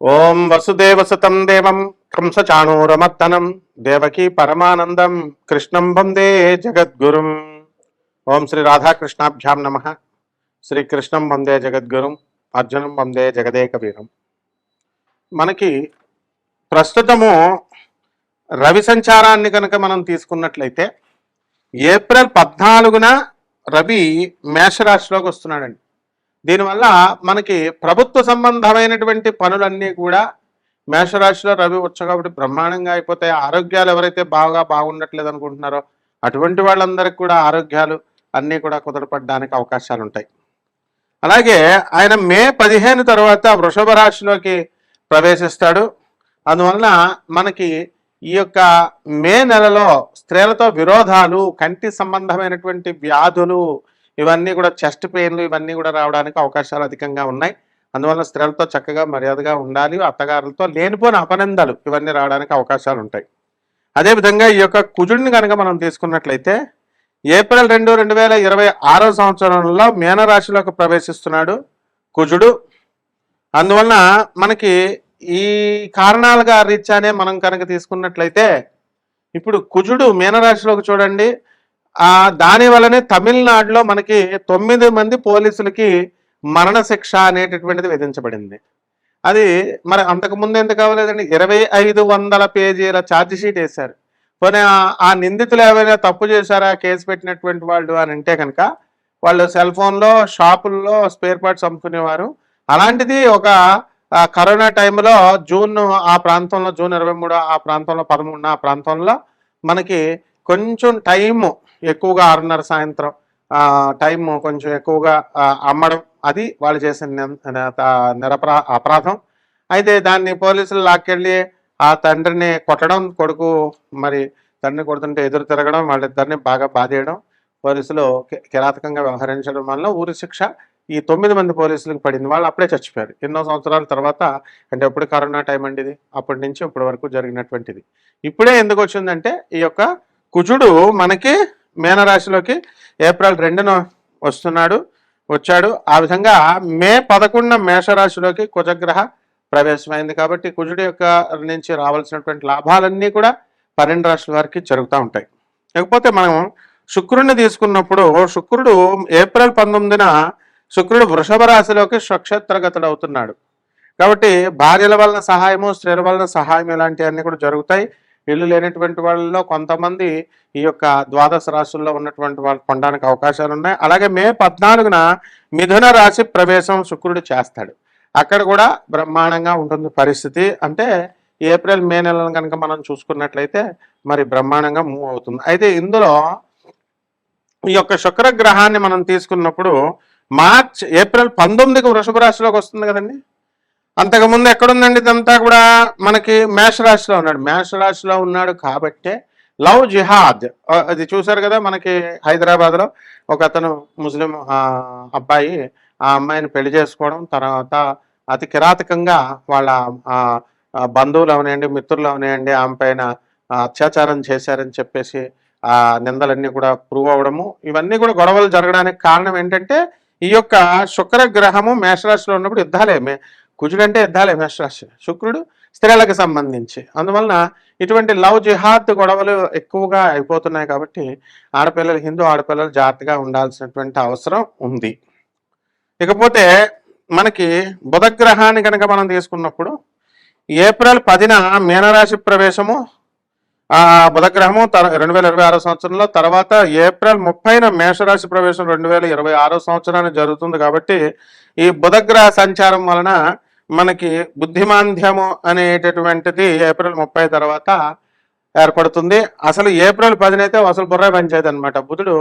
ఓం వసుదేవసుతం దేవం కంసచాణూరమర్దనం దేవకీ పరమానందం కృష్ణం వందే జగద్గురుం. ఓం శ్రీ రాధాకృష్ణాభ్యాం నమ. శ్రీకృష్ణం వందే జగద్గురుం, అర్జునం వందే జగదేక వీరం. మనకి ప్రస్తుతము రవి సంచారాన్ని కనుక మనం తీసుకున్నట్లయితే ఏప్రిల్ 14న రవి మేషరాశిలోకి వస్తున్నాడండి. దీనివల్ల మనకి ప్రభుత్వ సంబంధమైనటువంటి పనులన్నీ కూడా మేషరాశిలో రవి వచ్చు కాబట్టి బ్రహ్మాండంగా అయిపోతాయి. ఆరోగ్యాలు ఎవరైతే బాగుండట్లేదు అనుకుంటున్నారో అటువంటి వాళ్ళందరికీ కూడా ఆరోగ్యాలు అన్నీ కూడా కుదరపడడానికి అవకాశాలు ఉంటాయి. అలాగే ఆయన మే 15 తర్వాత వృషభ రాశిలోకి ప్రవేశిస్తాడు. అందువలన మనకి ఈ యొక్క మే నెలలో స్త్రీలతో విరోధాలు, కంటి సంబంధమైనటువంటి వ్యాధులు, ఇవన్నీ కూడా చెస్ట్ పెయిన్లు ఇవన్నీ కూడా రావడానికి అవకాశాలు అధికంగా ఉన్నాయి. అందువల్ల స్త్రీలతో చక్కగా మర్యాదగా ఉండాలి. అత్తగారులతో లేనిపోని అపనిందలు ఇవన్నీ రావడానికి అవకాశాలు ఉంటాయి. అదేవిధంగా ఈ యొక్క కుజుడిని కనుక మనం తీసుకున్నట్లయితే ఏప్రిల్ 2, 2026 సంవత్సరంలో మీనరాశిలోకి ప్రవేశిస్తున్నాడు కుజుడు. అందువలన మనకి ఈ కారణాలుగా రీత్యానే మనం కనుక తీసుకున్నట్లయితే ఇప్పుడు కుజుడు మీనరాశిలోకి చూడండి, దాని వల్లనే తమిళనాడులో మనకి 9 మంది పోలీసులకి మరణశిక్ష అనేటటువంటిది విధించబడింది. అది మరి అంతకుముందు ఎందుకు అవ్వలేదండి? 2500 పేజీల ఛార్జ్ షీట్ వేశారు. పోనీ ఆ నిందితులు ఏమైనా తప్పు చేశారా కేసు పెట్టినటువంటి వాళ్ళు అని అంటే కనుక వాళ్ళు సెల్ ఫోన్లో షాపుల్లో స్పేర్ పార్ట్స్ అమ్ముకునేవారు. అలాంటిది ఒక కరోనా టైంలో జూన్ ఆ ప్రాంతంలో, జూన్ 23 ఆ ప్రాంతంలో, 13 ఆ ప్రాంతంలో మనకి కొంచెం టైము ఎక్కువగా 6:30 సాయంత్రం టైం కొంచెం ఎక్కువగా అమ్మడం, అది వాళ్ళు చేసిన అపరాధం. అయితే దాన్ని పోలీసులు లాక్కెళ్ళి ఆ తండ్రిని కొట్టడం, కొడుకు మరి తండ్రిని కొడుతుంటే ఎదురు తిరగడం, వాళ్ళిద్దరిని బాగా బాధేయడం, పోలీసులు కిరాతకంగా వ్యవహరించడం వల్ల ఊరి శిక్ష ఈ 9 మంది పోలీసులకు పడింది. వాళ్ళు అప్పుడే చచ్చిపోయారు. ఎన్నో సంవత్సరాల తర్వాత, అంటే ఎప్పుడు కరోనా టైం అండి ఇది, అప్పటి నుంచి ఇప్పటి వరకు జరిగినటువంటిది. ఇప్పుడే ఎందుకు వచ్చిందంటే ఈ యొక్క కుజుడు మనకి మీనరాశిలోకి ఏప్రిల్ 2న వచ్చాడు. ఆ విధంగా మే 11న మేషరాశిలోకి కుజగ్రహ ప్రవేశమైంది. కాబట్టి కుజుడు యొక్క నుంచి రావాల్సినటువంటి లాభాలన్నీ కూడా 12 రాశుల వారికి జరుగుతూ ఉంటాయి. లేకపోతే మనం శుక్రుడిని తీసుకున్నప్పుడు శుక్రుడు ఏప్రిల్ 19న శుక్రుడు వృషభ రాశిలోకి స్వక్షేత్రగతుడు అవుతున్నాడు. కాబట్టి భార్యల వలన సహాయము, స్త్రీల వలన సహాయం ఇలాంటివన్నీ కూడా జరుగుతాయి. ఇల్లు లేనటువంటి వాళ్ళలో కొంతమంది ఈ యొక్క ద్వాదశ రాశుల్లో ఉన్నటువంటి వాళ్ళు పొందడానికి అవకాశాలు ఉన్నాయి. అలాగే మే 14న మిథున రాశి ప్రవేశం శుక్రుడు చేస్తాడు. అక్కడ కూడా బ్రహ్మాండంగా ఉంటుంది పరిస్థితి. అంటే ఏప్రిల్ మే నెలను కనుక మనం చూసుకున్నట్లయితే మరి బ్రహ్మాండంగా మూవ్ అవుతుంది. అయితే ఇందులో ఈ యొక్క శుక్రగ్రహాన్ని మనం తీసుకున్నప్పుడు ఏప్రిల్ 19కి వృషభ రాశిలోకి వస్తుంది కదండి. అంతకుముందు ఎక్కడుందండి? ఇదంతా కూడా మనకి మేషరాశిలో ఉన్నాడు. మేషరాశిలో ఉన్నాడు కాబట్టే లవ్ జిహాద్ అది చూసారు కదా. మనకి హైదరాబాద్లో ఒక అతను ముస్లిం అబ్బాయి ఆ అమ్మాయిని పెళ్లి చేసుకోవడం, తర్వాత అతి కిరాతకంగా వాళ్ళ బంధువులు అవనేయండి, మిత్రులు అవనేయండి ఆమె పైన అత్యాచారం చేశారని చెప్పేసి ఆ నిందలన్నీ కూడా ప్రూవ్ అవ్వడము, ఇవన్నీ కూడా గొడవలు జరగడానికి కారణం ఏంటంటే ఈ యొక్క శుక్రగ్రహము మేషరాశిలో ఉన్నప్పుడు యుద్ధాలే. కుజుడు అంటే యుద్ధాలే మేషరాశి, శుక్రుడు స్త్రీలకు సంబంధించి. అందువలన ఇటువంటి లవ్ జిహాద్ గొడవలు ఎక్కువగా అయిపోతున్నాయి. కాబట్టి ఆడపిల్లలు, హిందూ ఆడపిల్లలు జాగ్రత్తగా ఉండాల్సినటువంటి అవసరం ఉంది. ఇకపోతే మనకి బుధగ్రహాన్ని కనుక మనం తీసుకున్నప్పుడు ఏప్రిల్ 10న మీనరాశి ప్రవేశము బుధగ్రహము 2026 సంవత్సరంలో, తర్వాత ఏప్రిల్ 30న మేషరాశి ప్రవేశం 2026 సంవత్సరానికి జరుగుతుంది. కాబట్టి ఈ బుధగ్రహ సంచారం వలన మనకి బుద్ధిమాంద్యము అనేటటువంటిది ఏప్రిల్ 30 తర్వాత ఏర్పడుతుంది. అసలు ఏప్రిల్ 10న అయితే అసలు బుర్ర పంచాయతీ అనమాట. బుధుడు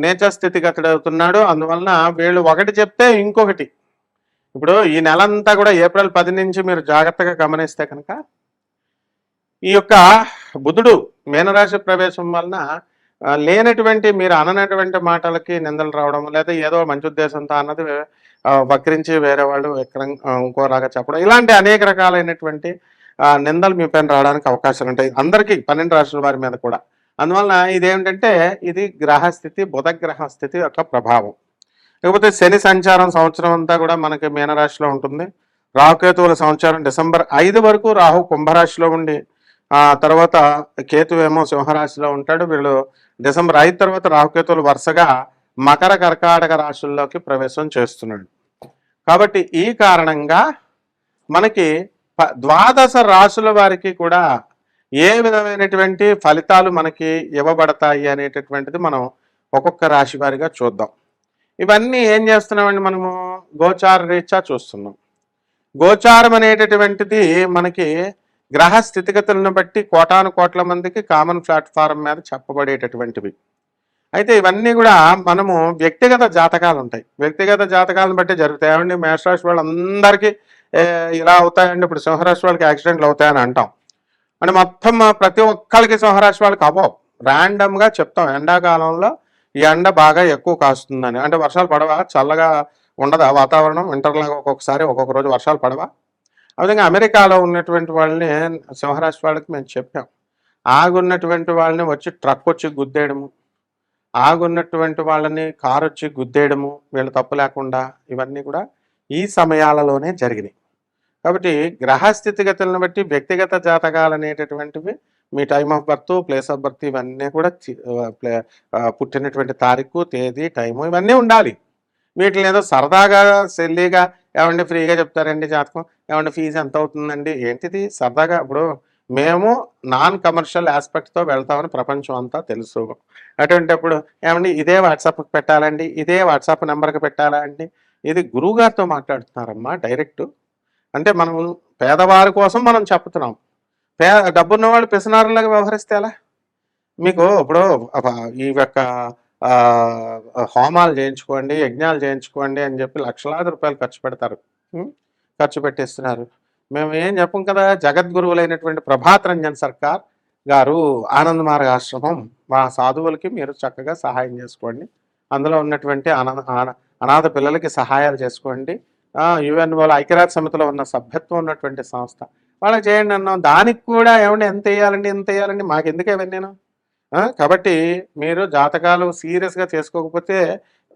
నేచర్ స్థితిగతుడు అవుతున్నాడు. అందువలన వీళ్ళు ఒకటి చెప్తే ఇంకొకటి. ఇప్పుడు ఈ నెలంతా కూడా ఏప్రిల్ 10 నుంచి మీరు జాగ్రత్తగా గమనిస్తే కనుక ఈ యొక్క బుధుడు మీనరాశి ప్రవేశం వలన లేనటువంటి, మీరు అననటువంటి మాటలకి నిందలు రావడం, లేదా ఏదో మంచి ఉద్దేశంతో అన్నది వక్రించి వేరే వాళ్ళు ఇంకోలాగా చెప్పడం, ఇలాంటి అనేక రకాలైనటువంటి నిందలు మీ పైన రావడానికి అవకాశాలు ఉంటాయి. అందరికీ 12 రాశుల వారి మీద కూడా. అందువలన ఇదేమిటంటే ఇది గ్రహస్థితి, బుధగ్రహ స్థితి యొక్క ప్రభావం. లేకపోతే శని సంచారం సంవత్సరం అంతా కూడా మనకి మీనరాశిలో ఉంటుంది. రాహుకేతువుల సంవత్సరం డిసెంబర్ 5 వరకు రాహు కుంభరాశిలో ఉండి ఆ తర్వాత కేతు ఏమో సింహరాశిలో ఉంటాడు. వీళ్ళు డిసెంబర్ 5 తర్వాత రాహుకేతువులు వరుసగా మకర కర్కాటక రాశుల్లోకి ప్రవేశం చేస్తున్నాడు. కాబట్టి ఈ కారణంగా మనకి ద్వాదశ రాశుల వారికి కూడా ఏ విధమైనటువంటి ఫలితాలు మనకి ఇవ్వబడతాయి అనేటటువంటిది మనం ఒక్కొక్క రాశి వారిగా చూద్దాం. ఇవన్నీ ఏం చేస్తున్నామండి, మనము గోచార రీత్యా చూస్తున్నాం. గోచారం అనేటటువంటిది మనకి గ్రహ స్థితిగతులను బట్టి కోటాను కోట్ల మందికి కామన్ ప్లాట్ఫారం మీద చెప్పబడేటటువంటివి. అయితే ఇవన్నీ కూడా మనము వ్యక్తిగత జాతకాలు ఉంటాయి, వ్యక్తిగత జాతకాలను బట్టి జరుగుతాయి. ఏమండి మేషరాశి వాళ్ళందరికీ ఇలా అవుతాయండి, ఇప్పుడు సింహరాశి వాళ్ళకి యాక్సిడెంట్లు అవుతాయని అంటాం. అంటే మొత్తం ప్రతి ఒక్కరికి సింహరాశి వాళ్ళకి అవ్వవు, ర్యాండమ్గా చెప్తాం. ఎండాకాలంలో ఈ ఎండ బాగా ఎక్కువ కాస్తుందని, అంటే వర్షాలు పడవా, చల్లగా ఉండదా వాతావరణం, వింటర్లాగా ఒక్కొక్కసారి ఒక్కొక్క రోజు వర్షాలు పడవా. ఆ విధంగా అమెరికాలో ఉన్నటువంటి వాళ్ళని సింహరాశి వాళ్ళకి మేము చెప్పాం, ఆగున్నటువంటి వాళ్ళని వచ్చి ట్రక్ వచ్చి గుద్దేయడము, ఆగున్నటువంటి వాళ్ళని కారు వచ్చి గుద్దేయడము, వీళ్ళు తప్పు లేకుండా, ఇవన్నీ కూడా ఈ సమయాలలోనే జరిగినాయి. కాబట్టి గ్రహ స్థితిగతులను బట్టి వ్యక్తిగత జాతకాలు అనేటటువంటివి మీ time of birth, place of birth ఇవన్నీ కూడా పుట్టినటువంటి తారీఖు, తేదీ, టైము ఇవన్నీ ఉండాలి. వీటిని ఏదో సరదాగా సెల్లీగా ఏమంటే ఫ్రీగా చెప్తారండి జాతకం, ఏమంటే ఫీజు ఎంత అవుతుందండి, ఏంటిది సరదాగా. ఇప్పుడు మేము నాన్ కమర్షియల్ ఆస్పెక్ట్తో వెళ్తామని ప్రపంచం అంతా తెలుసు. అటువంటిప్పుడు ఏమండి ఇదే వాట్సాప్కి పెట్టాలండి, ఇదే వాట్సాప్ నెంబర్కి పెట్టాలా అండి, ఇది గురువుగారితో మాట్లాడుతున్నారమ్మా డైరెక్ట్. అంటే మనం పేదవారి కోసం మనం చెప్తున్నాం, డబ్బున్న వాళ్ళు పిసనారులాగా వ్యవహరిస్తే ఎలా? మీకు ఇప్పుడు ఈ యొక్క హోమాలు చేయించుకోండి, యజ్ఞాలు చేయించుకోండి అని చెప్పి లక్షలాది రూపాయలు ఖర్చు పెడతారు, ఖర్చు పెట్టిస్తున్నారు. మేము ఏం చెప్పం కదా. జగద్గురువులైనటువంటి ప్రభాత్ రంజన్ సర్కార్ గారు ఆనంద మార్గ ఆశ్రమం, మా సాధువులకి మీరు చక్కగా సహాయం చేసుకోండి, అందులో ఉన్నటువంటి అనాథ పిల్లలకి సహాయాలు చేసుకోండి, యుఎన్ఓలో ఐక్యరాజ్య సమితిలో ఉన్న సభ్యత్వం ఉన్నటువంటి సంస్థ వాళ్ళకి చేయండి అన్నాం. దానికి కూడా ఏమంటే ఎంత వేయాలండి, ఎంత వేయాలండి, మాకు ఎందుకే నేను. కాబట్టి మీరు జాతకాలు సీరియస్గా చేసుకోకపోతే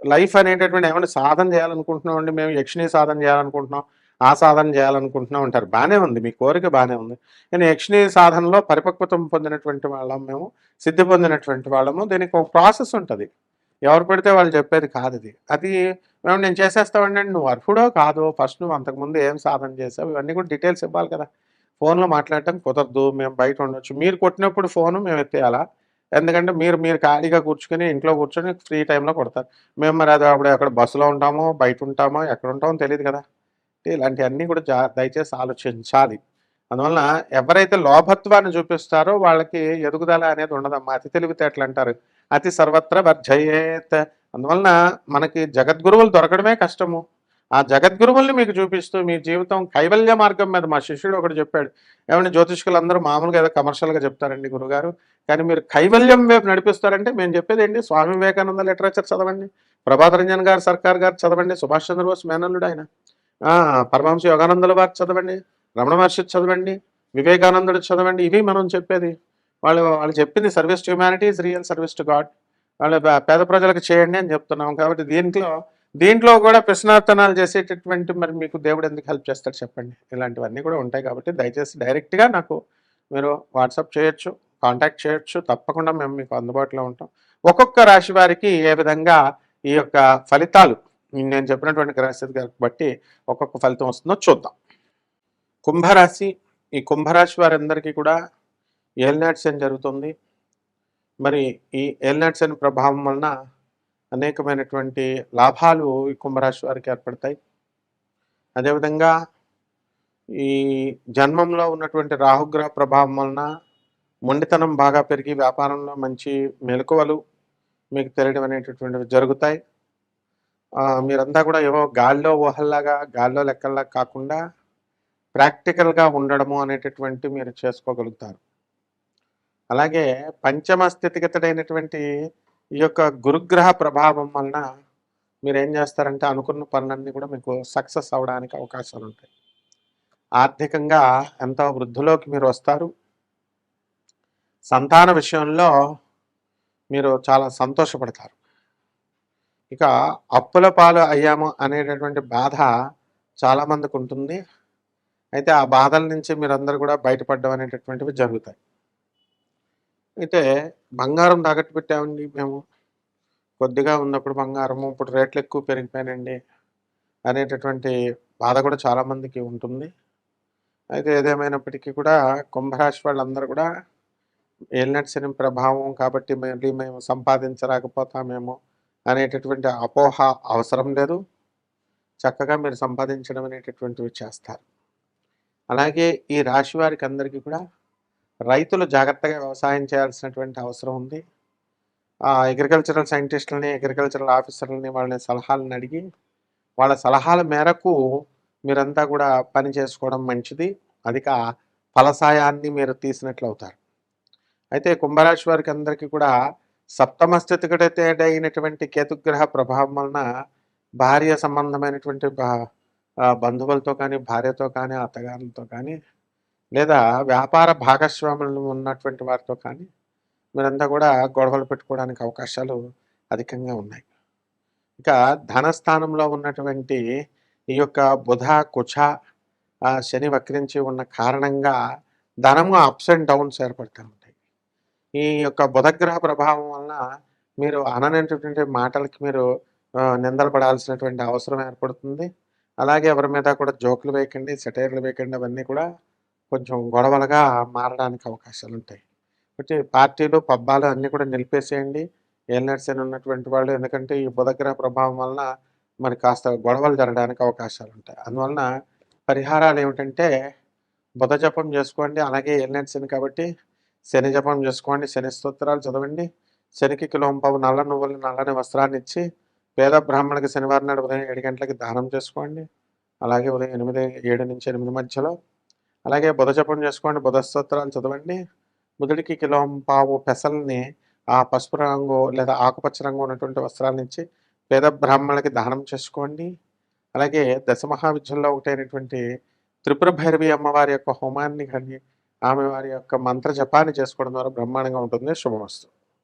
లైఫ్ అనేటటువంటి ఏమైనా సాధన చేయాలనుకుంటున్నాం అండి, మేము యక్షిణి సాధన చేయాలనుకుంటున్నాం, ఆ సాధన చేయాలనుకుంటున్నాం అంటారు. బాగానే ఉంది, మీ కోరిక బాగానే ఉంది. కానీ యక్షిణి సాధనలో పరిపక్వతం పొందినటువంటి వాళ్ళం మేము, సిద్ధి పొందినటువంటి వాళ్ళము. దీనికి ఒక ప్రాసెస్ ఉంటుంది, ఎవరు పెడితే వాళ్ళు చెప్పేది కాదు అది. అది మేము నేను చేసేస్తామండి, నువ్వు అర్హుడో కాదో, ఫస్ట్ నువ్వు అంతకుముందు ఏం సాధన చేసావు ఇవన్నీ కూడా డీటెయిల్స్ ఇవ్వాలి కదా. ఫోన్లో మాట్లాడటం కుదరదు, మేము బయట ఉండొచ్చు, మీరు కొట్టినప్పుడు ఫోను మేము ఎత్తేయాలా? ఎందుకంటే మీరు ఖాళీగా కూర్చుని ఇంట్లో కూర్చొని ఫ్రీ టైంలో కొడతారు. మేము మరి అది అప్పుడు అక్కడ బస్సులో ఉంటామో, బయట ఉంటామో, ఎక్కడ ఉంటామో తెలియదు కదా. ఇలాంటివన్నీ కూడా దయచేసి ఆలోచించాలి. అందువలన ఎవరైతే లోభత్వాన్ని చూపిస్తారో వాళ్ళకి ఎదుగుదల అనేది ఉండదమ్మా. అతి తెలివితేటలు అంటారు, అతి సర్వత్ర వర్జయేత్. అందువలన మనకి జగద్గురువులు దొరకడమే కష్టము. ఆ జగద్గురువుల్ని మీకు చూపిస్తూ మీ జీవితం కైవల్య మార్గం మీద, మా శిష్యుడు ఒకటి చెప్పాడు, ఏమంటే జ్యోతిష్కులు అందరూ మామూలుగా ఏదో కమర్షియల్గా చెప్తారండి గురుగారు, కానీ మీరు కైవల్యం వైపు నడిపిస్తారంటే మేము చెప్పేది ఏంటి, స్వామి వివేకానంద లిటరేచర్ చదవండి, ప్రభాత్ రంజన్ గారు సర్కార్ గారు చదవండి, సుభాష్ చంద్రబోస్ మేనల్లుడు ఆయన, పరమహంస యోగానందుల వారు చదవండి, రమణ మహర్షి చదవండి, వివేకానందుడు చదవండి. ఇవి మనం చెప్పేది. వాళ్ళు చెప్పింది service to humanity is real service to God. వాళ్ళు పేద ప్రజలకు చేయండి అని చెప్తున్నాం. కాబట్టి దీంట్లో కూడా ప్రశ్నార్థనాలు చేసేటటువంటి మరి మీకు దేవుడు ఎందుకు హెల్ప్ చేస్తాడు చెప్పండి. ఇలాంటివన్నీ కూడా ఉంటాయి. కాబట్టి దయచేసి డైరెక్ట్గా నాకు మీరు వాట్సాప్ చేయొచ్చు, కాంటాక్ట్ చేయొచ్చు, తప్పకుండా మేము మీకు అందుబాటులో ఉంటాం. ఒక్కొక్క రాశి వారికి ఏ విధంగా ఈ యొక్క ఫలితాలు నేను చెప్పినటువంటి గ్రహస్థితి బట్టి ఒక్కొక్క ఫలితం వస్తుందో చూద్దాం. కుంభరాశి, ఈ కుంభరాశి వారందరికీ కూడా ఏలినాటి శని జరుగుతుంది. మరి ఈ ఏలినాటి శని ప్రభావం వలన అనేకమైనటువంటి లాభాలు ఈ కుంభరాశి వారికి ఏర్పడతాయి. అదేవిధంగా ఈ జన్మంలో ఉన్నటువంటి రాహుగ్రహ ప్రభావం వలన మొండితనం బాగా పెరిగి వ్యాపారంలో మంచి మెలకువలు మీకు తెలియడం అనేటటువంటివి జరుగుతాయి. మీరంతా కూడా ఏవో గాల్లో ఊహల్లాగా, గాల్లో లెక్కల్లాగా కాకుండా ప్రాక్టికల్గా ఉండడము అనేటటువంటి మీరు చేసుకోగలుగుతారు. అలాగే పంచమ స్థితిగతుడైనటువంటి ఈ యొక్క గురుగ్రహ ప్రభావం వలన మీరు ఏం చేస్తారంటే అనుకున్న పనులన్నీ కూడా మీకు సక్సెస్ అవడానికి అవకాశాలు ఉంటాయి. ఆర్థికంగా ఎంతో వృద్ధిలోకి మీరు వస్తారు. సంతాన విషయంలో మీరు చాలా సంతోషపడతారు. ఇక అప్పుల పాలు అయ్యాము అనేటటువంటి బాధ చాలామందికి ఉంటుంది. అయితే ఆ బాధల నుంచి మీరందరూ కూడా బయటపడడం అనేటటువంటివి జరుగుతాయి. అయితే బంగారం తాకట్టు పెట్టామండి మేము. కొద్దిగా ఉన్నప్పుడు బంగారము ఇప్పుడు రేట్లు ఎక్కువ పెరిగిపోయానండి అనేటటువంటి బాధ కూడా చాలామందికి ఉంటుంది. అయితే ఏదేమైనప్పటికీ కూడా కుంభరాశి వాళ్ళందరూ కూడా ఏలినాటి శని ప్రభావం కాబట్టి మళ్ళీ మేము సంపాదించలేకపోతామేమో అనేటటువంటి అపోహ అవసరం లేదు. చక్కగా మీరు సంపాదించడం అనేటటువంటివి చేస్తారు. అలాగే ఈ రాశి వారికి అందరికీ కూడా రైతులు జాగ్రత్తగా వ్యవసాయం చేయాల్సినటువంటి అవసరం ఉంది. అగ్రికల్చరల్ సైంటిస్టులని, అగ్రికల్చరల్ ఆఫీసర్లని వాళ్ళని సలహాలను అడిగి, వాళ్ళ సలహాల మేరకు మీరంతా కూడా పని చేసుకోవడం మంచిది. అధిక ఫలసాయాన్ని మీరు తీసినట్లు అవుతారు. అయితే కుంభరాశి వారికి అందరికీ కూడా సప్తమ స్థితిగతుడైనటువంటి కేతుగ్రహ ప్రభావం వలన భార్య సంబంధమైనటువంటి బంధువులతో కానీ, భార్యతో కానీ, అత్తగారులతో కానీ, లేదా వ్యాపార భాగస్వాములు ఉన్నటువంటి వారితో కానీ మీరంతా కూడా గొడవలు పెట్టుకోవడానికి అవకాశాలు అధికంగా ఉన్నాయి. ఇక ధనస్థానంలో ఉన్నటువంటి ఈ యొక్క బుధ, కుజ, శని వక్రించి ఉన్న కారణంగా ధనము అప్స్ అండ్ డౌన్స్ ఏర్పడుతూ ఉంటాయి. ఈ యొక్క బుధగ్రహ ప్రభావం వలన మీరు అననటువంటి మాటలకి మీరు నిందలు పడాల్సినటువంటి అవసరం ఏర్పడుతుంది. అలాగే ఎవరి మీద కూడా జోకులు వేయకండి, సెటైర్లు వేయకండి. అవన్నీ కూడా కొంచెం గొడవలుగా మారడానికి అవకాశాలు ఉంటాయి. అంటే పార్టీలు, పబ్బాలు అన్నీ కూడా నిలిపేసేయండి. ఏలినాటి శని ఉన్నటువంటి వాళ్ళు. ఎందుకంటే ఈ బుధగ్రహ ప్రభావం వలన మరి కాస్త గొడవలు జరగడానికి అవకాశాలు ఉంటాయి. అందువలన పరిహారాలు ఏమిటంటే బుధ జపం చేసుకోండి. అలాగే ఏలినాటి శని కాబట్టి శని జపం చేసుకోండి. శని స్తోత్రాలు చదవండి. శనికి కిలోంపావు నల్ల నువ్వులు, నల్లని వస్త్రాన్ని ఇచ్చి పేద బ్రాహ్మణుడికి శనివారం నాడు ఉదయం 7 గంటలకి దానం చేసుకోండి. అలాగే ఉదయం 7 నుంచి 8 మధ్యలో. అలాగే బుధ జపం చేసుకోండి. బుధ స్తోత్రాలు చదవండి. బుధుడికి కిలోంపావు పెసల్ని ఆ పసుపు రంగు లేదా ఆకుపచ్చ రంగు ఉన్నటువంటి వస్త్రాన్నిచ్చి పేద బ్రాహ్మణులకి దానం చేసుకోండి. అలాగే దశమహావిద్యల్లో ఒకటైనటువంటి త్రిపుర భైరవి అమ్మవారి యొక్క హోమాన్ని కానీ ఆమె వారి యొక్క మంత్ర జపాన్ని చేసుకోవడం ద్వారా బ్రహ్మాండంగా ఉంటుంది. శుభమస్తు.